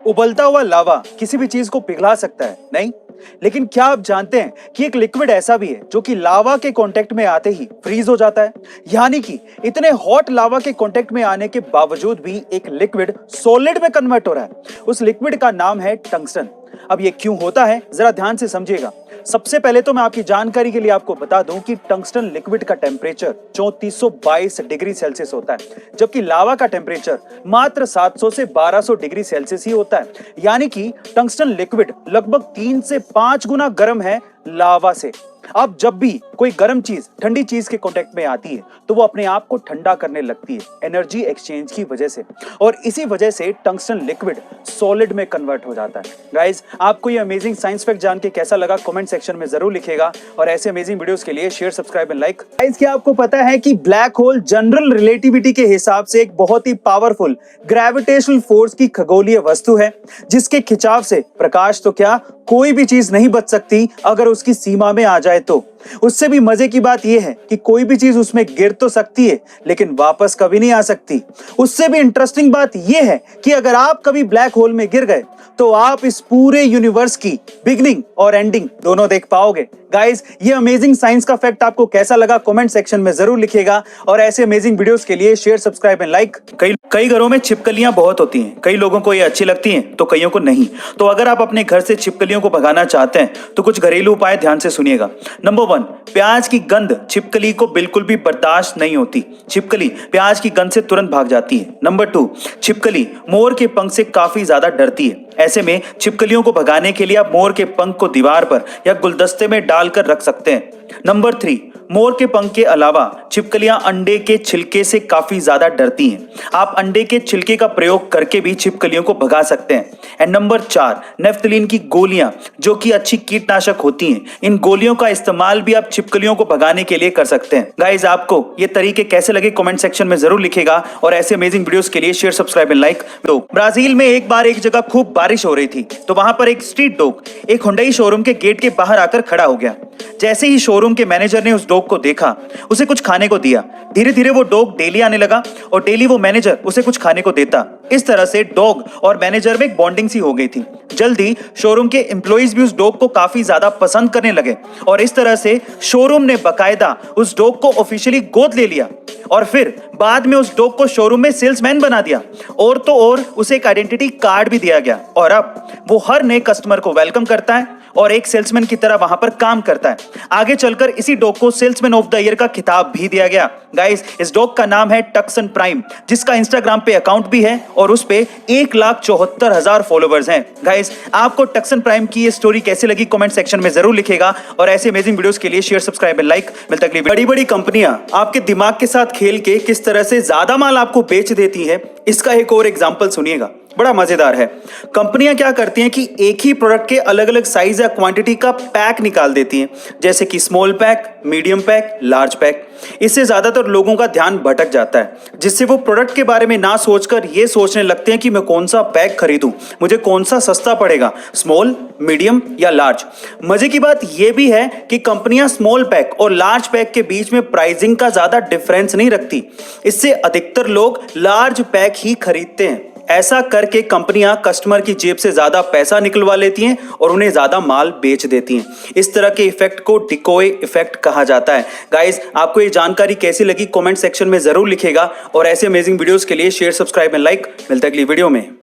उबलता हुआ लावा किसी भी चीज को पिघला सकता है, नहीं? लेकिन क्या आप जानते हैं कि एक लिक्विड ऐसा भी है जो कि लावा के कांटेक्ट में आते ही फ्रीज हो जाता है। यानी कि इतने हॉट लावा के कांटेक्ट में आने के बावजूद भी एक लिक्विड सॉलिड में कन्वर्ट हो रहा है। उस लिक्विड का नाम है टंगस्टन। अब ये क्यों होता है, जरा ध्यान से समझिएगा। सबसे पहले तो मैं आपकी जानकारी के लिए आपको बता दूं कि टंगस्टन लिक्विड का टेम्परेचर 3422 डिग्री सेल्सियस होता है, जबकि लावा का टेम्परेचर मात्र 700 से 1200 डिग्री सेल्सियस ही होता है। यानी कि टंगस्टन लिक्विड लगभग 3 से 5 गुना गर्म है लावा से। अब जब भी कोई गर्म चीज ठंडी चीज के कांटेक्ट में आती है तो वो अपने आप को ठंडा करने लगती है एनर्जी एक्सचेंज की वजह से, और इसी वजह से टंगस्टन लिक्विड सॉलिड में कन्वर्ट हो जाता है। गाइस, आपको ये अमेजिंग साइंस फैक्ट जान के कैसा लगा कमेंट सेक्शन में जरूर लिखिएगा, और ऐसे अमेजिंग वीडियोस के लिए share, subscribe and like. Guys, क्या आपको पता है कि ब्लैक होल जनरल रिलेटिविटी के हिसाब से एक बहुत ही पावरफुल ग्रेविटेशनल फोर्स की खगोलीय वस्तु है, जिसके खिंचाव से प्रकाश तो क्या कोई भी चीज नहीं बच सकती अगर उसकी सीमा में आ जाए तो। उससे भी मजे की बात यह है कि कोई भी चीज उसमें गिर तो सकती है लेकिन वापस कभी नहीं आ सकती। उससे भी इंटरेस्टिंग बात यह है कि अगर आप कभी ब्लैक होल में गिर गए तो आप इस पूरे यूनिवर्स की बिगिनिंग और एंडिंग दोनों देख पाओगे। गाइस, ये अमेजिंग साइंस का फैक्ट आपको कैसा लगा कमेंट सेक्शन में जरूर लिखिएगा, और ऐसे अमेजिंग वीडियोस के लिए शेयर, सब्सक्राइब एंड लाइक। कई घरों में छिपकलियां बहुत होती हैं, कई लोगों को ये अच्छी लगती हैं तो कईयों को नहीं। तो अगर आप अपने घर से छिपकलियों को भगाना चाहते हैं तो कुछ घरेलू उपाय ध्यान से सुनिएगा। नंबर 1, प्याज की गंध छिपकली को बिल्कुल भी बर्दाश्त नहीं होती। छिपकली प्याज की गंध से तुरंत भाग जाती है। नंबर 2, छिपकली मोर के पंख से काफी ज्यादा डरती है। ऐसे में छिपकलियों को भगाने के लिए आप मोर के पंख को दीवार पर या गुलदस्ते में डालकर रख सकते हैं। नंबर 3, मोर के पंख के अलावा छिपकलियां अंडे के छिलके से काफी ज्यादा डरती हैं। आप अंडे के छिलके का प्रयोग करके भी छिपकलियों को भगा सकते हैं। एंड नंबर 4, नेफ्थलीन की गोलियां, जो कि अच्छी कीटनाशक होती हैं। इन गोलियों का इस्तेमाल भी आप छिपकलियों को भगाने के लिए कर सकते हैं। गाइस, आपको ये तरीके कैसे लगे कमेंट सेक्शन में जरूर लिखिएगा, और ऐसे अमेजिंग वीडियोस के लिए शेयर, सब्सक्राइब एंड लाइक। तो ब्राजील में एक बार एक जगह खूब बारिश हो रही थी, तो वहां पर एक स्ट्रीट डॉग एक हुंडई शोरूम के गेट के बाहर आकर खड़ा हो गया। जैसे ही शोरूम के मैनेजर ने उस डॉग को देखा, उसे कुछ खाने को दिया। धीरे धीरे वो डॉग डेली आने लगा और डेली वो मैनेजर उसे कुछ खाने को देता। इस तरह से डॉग और मैनेजर में एक बॉन्डिंग सी हो गई थी। जल्दी शोरूम के एम्प्लॉइज भी उस डॉग को काफी ज्यादा पसंद करने लगे, और इस तरह से शोरूम ने बकायदा उस डॉग को ऑफिशियली गोद ले लिया, और फिर बाद में उस डॉग को शोरूम में सेल्समैन बना दिया, और तो और उसे एक आइडेंटिटी कार्ड भी दिया गया, और अब वो हर नए कस्टमर को वेलकम करता है और एक सेल्समैन की तरह वहां पर काम करता है। आगे चलकर इसी डॉग को सेल्समैन ऑफ द ईयर का खिताब भी दिया गया। गाइस, इस डॉग का नाम है टक्सन प्राइम, जिसका इंस्टाग्राम पे अकाउंट भी है और उस पे 1,74,000 फॉलोवर्स हैं। गाइस, आपको टक्सन प्राइम की ये स्टोरी कैसी लगी कमेंट सेक्शन में जरूर लिखिएगा, और ऐसे अमेजिंग वीडियोस के लिए शेयर, सब्सक्राइब एंड लाइक। मिलता है। बड़ी बड़ी कंपनियां आपके दिमाग के साथ खेल के किस तरह से ज्यादा माल आपको बेच देती है, इसका एक और एग्जांपल सुनिएगा, बड़ा मजेदार है। कंपनियां क्या करती हैं कि एक ही प्रोडक्ट के अलग अलग साइज या क्वांटिटी का पैक निकाल देती हैं, जैसे कि small pack, medium pack, large pack. इससे ज्यादातर लोगों का ध्यान भटक जाता है, जिससे वो प्रोडक्ट के बारे में ना सोचकर ये सोचने लगते हैं कि मैं कौन सा पैक खरीदूं, मुझे कौन सा सस्ता पड़ेगा, स्मॉल, मीडियम या लार्ज। मजे की बात यह भी है कि कंपनियां स्मॉल पैक और लार्ज पैक के बीच में प्राइसिंग का ज्यादा डिफरेंस नहीं रखती। इससे अधिकतर लोग लार्ज पैक ही खरीदते हैं। ऐसा करके कंपनियां कस्टमर की जेब से ज्यादा पैसा निकलवा लेती हैं और उन्हें ज्यादा माल बेच देती हैं। इस तरह के इफेक्ट को डिकोय इफेक्ट कहा जाता है। गाइस, आपको ये जानकारी कैसी लगी कमेंट सेक्शन में जरूर लिखिएगा, और ऐसे अमेजिंग वीडियोस के लिए शेयर, सब्सक्राइब एंड लाइक। मिलते हैं अगली वीडियो में।